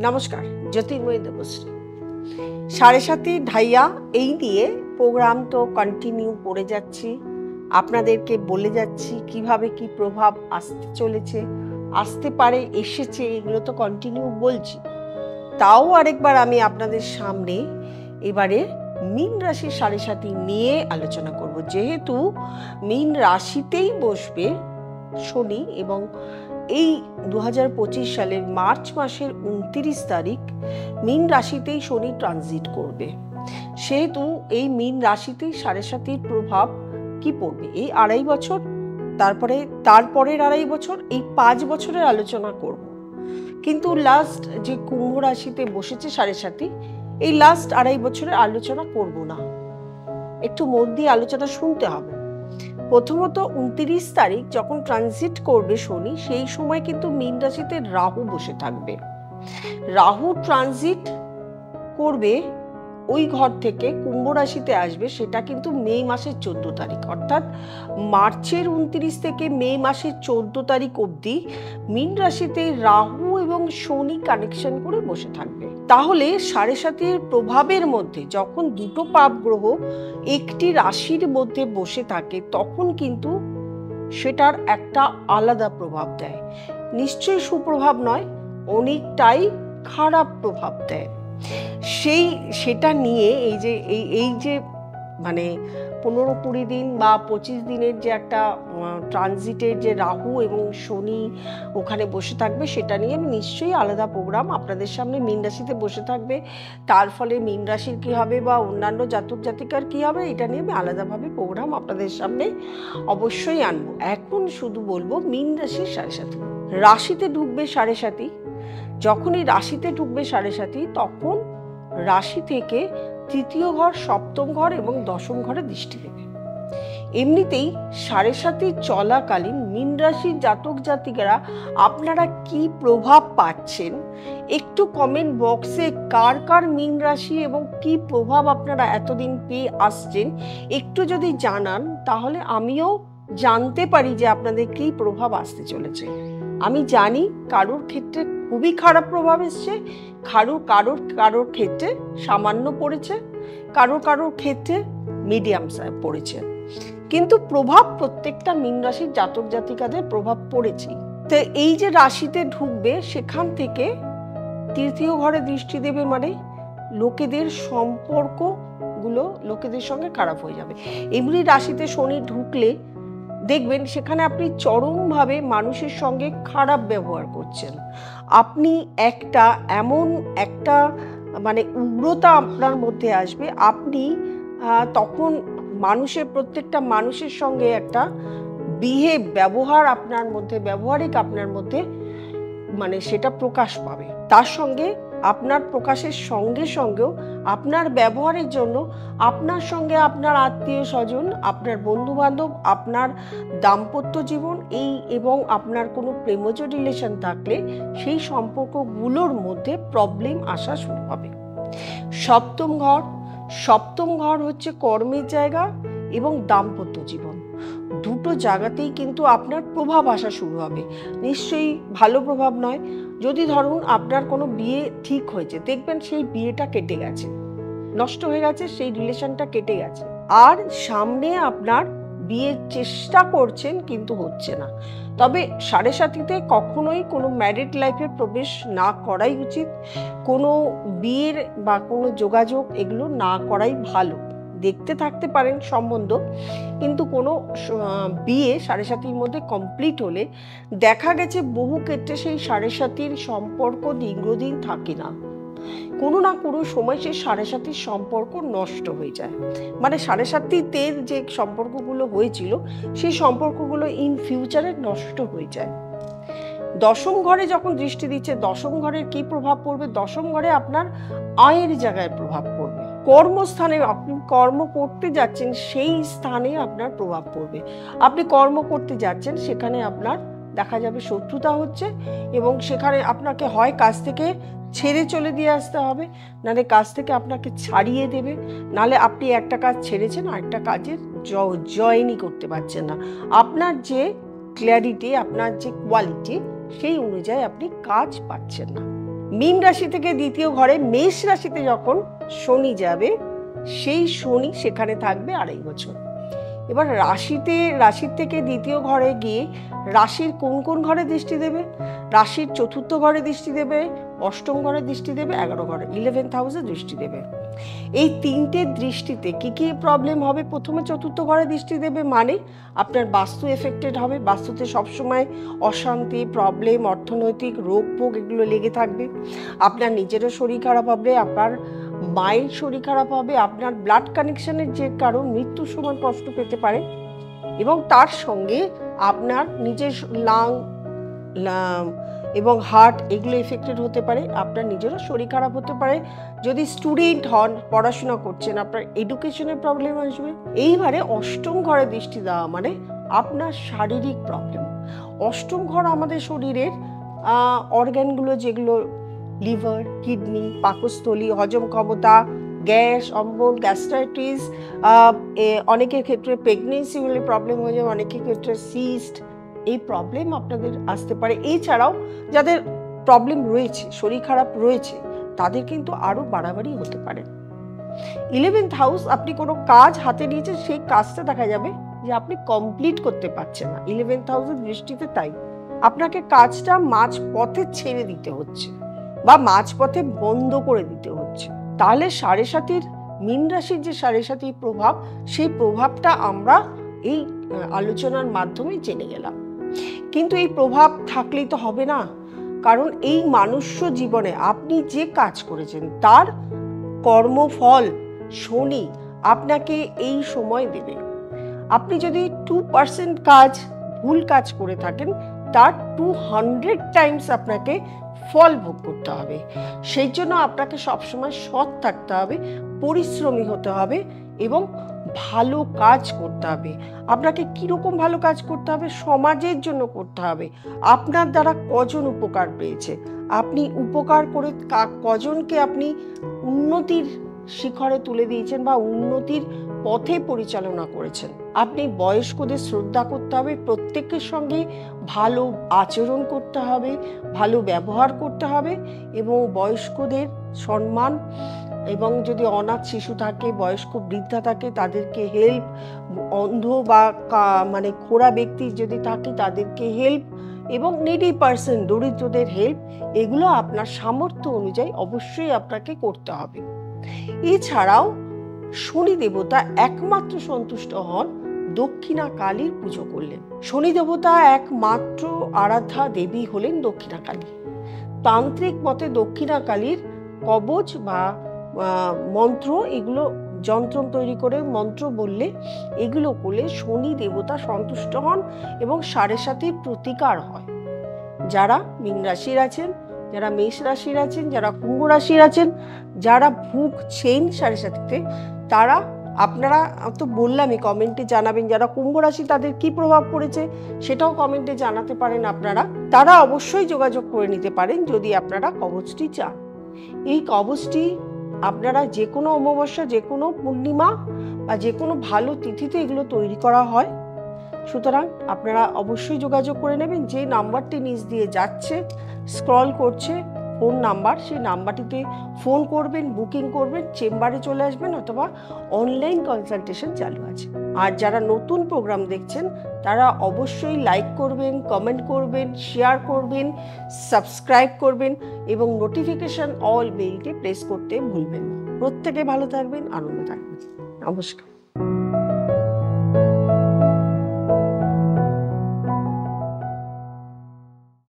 নমস্কার, জ্যোতির্ময়ী দেবশ্রী। সাড়ে সাথী ঢাইয়া এই নিয়ে প্রোগ্রাম তো কন্টিনিউ করে যাচ্ছি, আপনাদেরকে বলে যাচ্ছি কিভাবে কি প্রভাব আসতে চলেছে, আসতে পারে, এসেছে, এগুলো তো কন্টিনিউ বলছি। তাও আরেকবার আমি আপনাদের সামনে এবারে মীন রাশির সাড়ে সাথী নিয়ে আলোচনা করব, যেহেতু মীন রাশিতেই বসবে শনি এবং এই 2025 সালের মার্চ মাসের 29 তারিখ মীন রাশিতেই শনি ট্রানজিট করবে। সেহেতু এই মীন রাশিতেই সাড়ে সাথীর প্রভাব কি পড়বে এই আড়াই বছর, তারপরের আড়াই বছর, এই 5 বছরের আলোচনা করব। কিন্তু লাস্ট যে কুম্ভ রাশিতে বসেছে সাড়ে সাথী, এই লাস্ট আড়াই বছরের আলোচনা করব না, একটু মন দিয়ে আলোচনা শুনতে হবে। প্রথমত 29 তারিখ যখন ট্রানজিট করবে শনি, সেই সময় কিন্তু মীন রাশিতে রাহু বসে থাকবে। রাহু ট্রানজিট করবে ওই ঘর থেকে কুম্ভ রাশিতে আসবে, সেটা কিন্তু মে মাসের 14 তারিখ, অর্থাৎ মার্চের 29 থেকে মে মাসের 14 তারিখ অবধি মীন রাশিতে রাহু এবং শনি কানেকশন করে বসে থাকবে। তাহলে সাড়ে সাথীর প্রভাবের মধ্যে যখন দুটো পাপ গ্রহ একটি রাশির মধ্যে বসে থাকে, তখন কিন্তু সেটার একটা আলাদা প্রভাব দেয়। নিশ্চয়ই সুপ্রভাব নয়, অনেকটাই খারাপ প্রভাব দেয়। সেটা নিয়ে এই যে মানে 15-20 দিন বা 25 দিনের যে একটা ট্রানজিটের যে রাহু এবং শনি ওখানে বসে থাকবে, সেটা নিয়ে আমি নিশ্চয়ই আলাদা প্রোগ্রাম আপনাদের সামনে, মীন রাশিতে বসে থাকবে, তার ফলে মীন রাশির কী হবে বা অন্যান্য জাতক জাতিকার কী হবে, এটা নিয়ে আমি আলাদাভাবে প্রোগ্রাম আপনাদের সামনে অবশ্যই আনবো। এখন শুধু বলবো মীন রাশির সাড়ে সাথী রাশিতে ঢুকবে সাড়ে সাথী। যখনই রাশিতে ঢুকবে সাড়ে সাথী, তখন রাশি থেকে তৃতীয় ঘর, সপ্তম ঘর এবং দশম ঘরে দৃষ্টি দেবে। এমনিতেই সাড়ে সাথী চলাকালীন মীন রাশির জাতক জাতিকারা আপনারা কি প্রভাব পাচ্ছেন, একটু কমেন্ট বক্সে কার কার মীন রাশি এবং কি প্রভাব আপনারা এতদিন পেয়ে আসছেন একটু যদি জানান, তাহলে আমিও জানতে পারি যে আপনাদের কি প্রভাব আসতে চলেছে। আমি জানি কারোর ক্ষেত্রে খুবই খারাপ প্রভাব এসছে, কারোর ক্ষেত্রে সামান্য পড়েছে, কারোর ক্ষেত্রে মিডিয়াম পড়েছে, কিন্তু প্রভাব প্রত্যেকটা মীন রাশির জাতক জাতিকাদের প্রভাব পড়েছে। তো এই যে রাশিতে ঢুকবে, সেখান থেকে তৃতীয় ঘরে দৃষ্টি দেবে, মানে লোকেদের সম্পর্কগুলো লোকেদের সঙ্গে খারাপ হয়ে যাবে। এমনি রাশিতে শনি ঢুকলে দেখবেন সেখানে আপনি চরমভাবে মানুষের সঙ্গে খারাপ ব্যবহার করছেন। আপনি এমন একটা মানে উগ্রতা আপনার মধ্যে আসবে, আপনি তখন প্রত্যেকটা মানুষের সঙ্গে একটা ব্যবহারিক আপনার মধ্যে মানে সেটা প্রকাশ পাবে। তার সঙ্গে আপনার প্রকাশের সঙ্গেও আপনার ব্যবহারের জন্য আপনার সঙ্গে আপনার আত্মীয় স্বজন, আপনার বন্ধু বান্ধব, আপনার দাম্পত্য জীবন এবং আপনার কোনো প্রেমজ রিলেশন থাকলে সেই সম্পর্কগুলোর মধ্যে প্রবলেম আসা শুরু হবে। সপ্তম ঘর হচ্ছে কর্মের জায়গা এবং দাম্পত্য জীবন, দুটো জায়গাতেই কিন্তু আপনার প্রভাব আসা শুরু হবে। নিশ্চয়ই ভালো প্রভাব নয়। যদি ধরুন আপনার কোনো বিয়ে ঠিক হয়েছে, দেখবেন সেই বিয়েটা কেটে গেছে, নষ্ট হয়ে গেছে, সেই রিলেশনটা কেটে গেছে, আর সামনে আপনার বিয়ের চেষ্টা করছেন কিন্তু হচ্ছে না। তবে সাড়ে সাথীতে কখনোই কোনো ম্যারিড লাইফে প্রবেশ না করাই উচিত, কোনো বিয়ের বা কোনো যোগাযোগ এগুলো না করাই ভালো। দেখতে থাকতে পারেন সম্বন্ধ, কিন্তু কোনো বিয়ে সাড়ে সাথীর মধ্যে কমপ্লিট হলে দেখা গেছে বহু ক্ষেত্রে সেই সাড়ে সাথীর সম্পর্ক দীর্ঘদিন থাকে না, কোনো না কোনো সময় সেই সাড়ে সাথীর সম্পর্ক নষ্ট হয়ে যায়। মানে সাড়ে সাথীতে যে সম্পর্কগুলো হয়েছিল, সেই সম্পর্কগুলো ইন ফিউচারে নষ্ট হয়ে যায়। দশম ঘরে যখন দৃষ্টি দিচ্ছে, দশম ঘরের কি প্রভাব পড়বে? দশম ঘরে আপনার আয়ের জায়গায় প্রভাব পড়বে। কর্মস্থানে আপনি কর্ম করতে যাচ্ছেন, সেই স্থানে আপনার প্রভাব পড়বে। আপনি কর্ম করতে যাচ্ছেন, সেখানে আপনার দেখা যাবে শত্রুতা হচ্ছে এবং সেখানে আপনাকে হয় কাজ থেকে ছেড়ে চলে দিয়ে আসতে হবে, নাহলে কাজ থেকে আপনাকে ছাড়িয়ে দেবে, নাহলে আপনি একটা কাজ ছেড়েছেন আর একটা কাজের জয়েনই করতে পারছেন না। আপনার যে ক্ল্যারিটি, আপনার যে কোয়ালিটি, সেই অনুযায়ী আপনি কাজ পাচ্ছেন না। মীন রাশি থেকে দ্বিতীয় ঘরে মেষ রাশিতে যখন শনি যাবে, সেই শনি সেখানে থাকবে 2.5 বছর। এবার রাশির থেকে দ্বিতীয় ঘরে গিয়ে রাশির কোন কোন ঘরে দৃষ্টি দেবে? রাশির চতুর্থ ঘরে দৃষ্টি দেবে, অষ্টম ঘরে দৃষ্টি দেবে, 11 ঘরে 11th হাউসে দৃষ্টি দেবে। এই তিনটে দৃষ্টিতে কি কি প্রবলেম হবে? প্রথমে চতুর্থ ঘরে দৃষ্টি দেবে মানে আপনার বাস্তু এফেক্টেড হবে। বাস্তুতে সবসময় অশান্তি, প্রবলেম, অর্থনৈতিক রোগ ভোগ এগুলো লেগে থাকবে। আপনার নিজেরও শরীর খারাপ হবে, আপনার মায়ের শরীর খারাপ হবে, আপনার ব্লাড কানেকশনের যে কারণ মৃত্যুর সময় কষ্ট পেতে পারে, এবং তার সঙ্গে আপনার নিজের লাং এবং হার্ট এগুলো এফেক্টেড হতে পারে। আপনার নিজেরও শরীর খারাপ হতে পারে। যদি স্টুডেন্ট হন, পড়াশোনা করছেন, আপনার এডুকেশনের প্রবলেম আসবে। এইবারে অষ্টম ঘরে দৃষ্টি দেওয়া মানে আপনার শারীরিক প্রবলেম। অষ্টম ঘর আমাদের শরীরের অর্গ্যানগুলো, যেগুলো লিভার, কিডনি, পাকস্থলী, হজম ক্ষমতা, গ্যাস অম্বল, গ্যাস্ট্রাইটিস, অনেকের ক্ষেত্রে প্রেগনেন্সি হলে প্রবলেম হয়ে যায়, অনেকের ক্ষেত্রে সিস্ট, এই প্রবলেম আপনাদের আসতে পারে। এছাড়াও যাদের প্রবলেম রয়েছে, শরীর খারাপ রয়েছে, তাদের কিন্তু আরো বাড়াবাড়ি হতে পারে। 11th হাউস, আপনি কোনো কাজ হাতে নিয়েছেন, সেই কাজটা দেখা যাবে যে আপনি কমপ্লিট করতে পারছেন না। 11th হাউসের দৃষ্টিতে তাই আপনাকে কাজটা মাঝপথে ছেড়ে দিতে হচ্ছে বা মাঝপথে বন্ধ করে দিতে হচ্ছে। তাহলে 7.5 মীন রাশির যে 7.5 প্রভাব, সেই প্রভাবটা আমরা এই আলোচনার মাধ্যমে জেনে গেলাম। কিন্তু এই প্রভাব থাকলেই তো হবে না, কারণ এই মানুষ্য জীবনে আপনি যে কাজ করেছেন তার কর্মফল শনি আপনাকে এই সময় দেবে। আপনি যদি 2% কাজ ভুল কাজ করে থাকেন, তার 200 টাইমস আপনাকে ফল ভোগ করতে হবে। সেই জন্য আপনাকে সবসময় সৎ থাকতে হবে, পরিশ্রমী হতে হবে এবং ভালো কাজ করতে হবে। আপনাকে কিরকম ভালো কাজ করতে হবে? সমাজের জন্য করতে হবে। আপনার দ্বারা কজন উপকার পেয়েছে, আপনি উপকার করে কজনকে আপনি উন্নতির শিখরে তুলে দিয়েছেন বা উন্নতির পথে পরিচালনা করেছেন। আপনি বয়স্কদের শ্রদ্ধা করতে হবে, প্রত্যেকের সঙ্গে ভালো আচরণ করতে হবে, ভালো ব্যবহার করতে হবে এবং বয়স্কদের সম্মান, এবং যদি অনাথ শিশু থাকে, বয়স্ক বৃদ্ধা থাকে, তাদেরকে হেল্প, অন্ধ বা মানে খোড়া ব্যক্তি যদি থাকে তাদেরকে হেল্প, এবং নিডি পার্সন, দরিদ্রদের হেল্প, এগুলো আপনার সামর্থ্য অনুযায়ী অবশ্যই আপনাকে করতে হবে। এছাড়াও শনি দেবতা একমাত্র সন্তুষ্ট হন দক্ষিণা কালীর পুজো করলেন। শনি দেবতা একমাত্র আরাধ্যা দেবী হলেন দক্ষিণা কালী। তান্ত্রিক মতে দক্ষিণা কালীর কবচ বা মন্ত্র, এগুলো যন্ত্র তৈরি করে মন্ত্র বললে, এগুলো করলে শনি দেবতা সন্তুষ্ট হন এবং 7.5 প্রতিকার হয়। যারা মীন রাশির আছেন, যারা মেষ রাশির আছেন, যারা কুম্ভ রাশির আছেন, যারা ভুগছেন 7.5-তে, তারা, আপনারা তো বললামই, কমেন্টে জানাবেন। যারা কুম্ভ রাশি, তাদের কি প্রভাব পড়েছে সেটাও কমেন্টে জানাতে পারেন আপনারা। তারা অবশ্যই যোগাযোগ করে নিতে পারেন যদি আপনারা কবচটি চান। এই কবচটি আপনারা যে কোনো অমাবস্যা, যে কোনো পূর্ণিমা বা যে কোনো ভালো তিথিতে এগুলো তৈরি করা হয়। সুতরাং আপনারা অবশ্যই যোগাযোগ করে নেবেন। যে নাম্বারটি নিচ দিয়ে যাচ্ছে, স্ক্রল করছে ফোন নাম্বার, সেই নাম্বারটিতে ফোন করবেন, বুকিং করবেন, চেম্বারে চলে আসবেন, অথবা অনলাইন কনসালটেশন চালু আছে। আর যারা নতুন প্রোগ্রাম দেখছেন তারা অবশ্যই লাইক করবেন, কমেন্ট করবেন, শেয়ার করবেন, সাবস্ক্রাইব করবেন এবং নোটিফিকেশন অল বেলটি প্রেস করতে ভুলবেন না। প্রত্যেকে ভালো থাকবেন, আনন্দ থাকবেন। নমস্কার।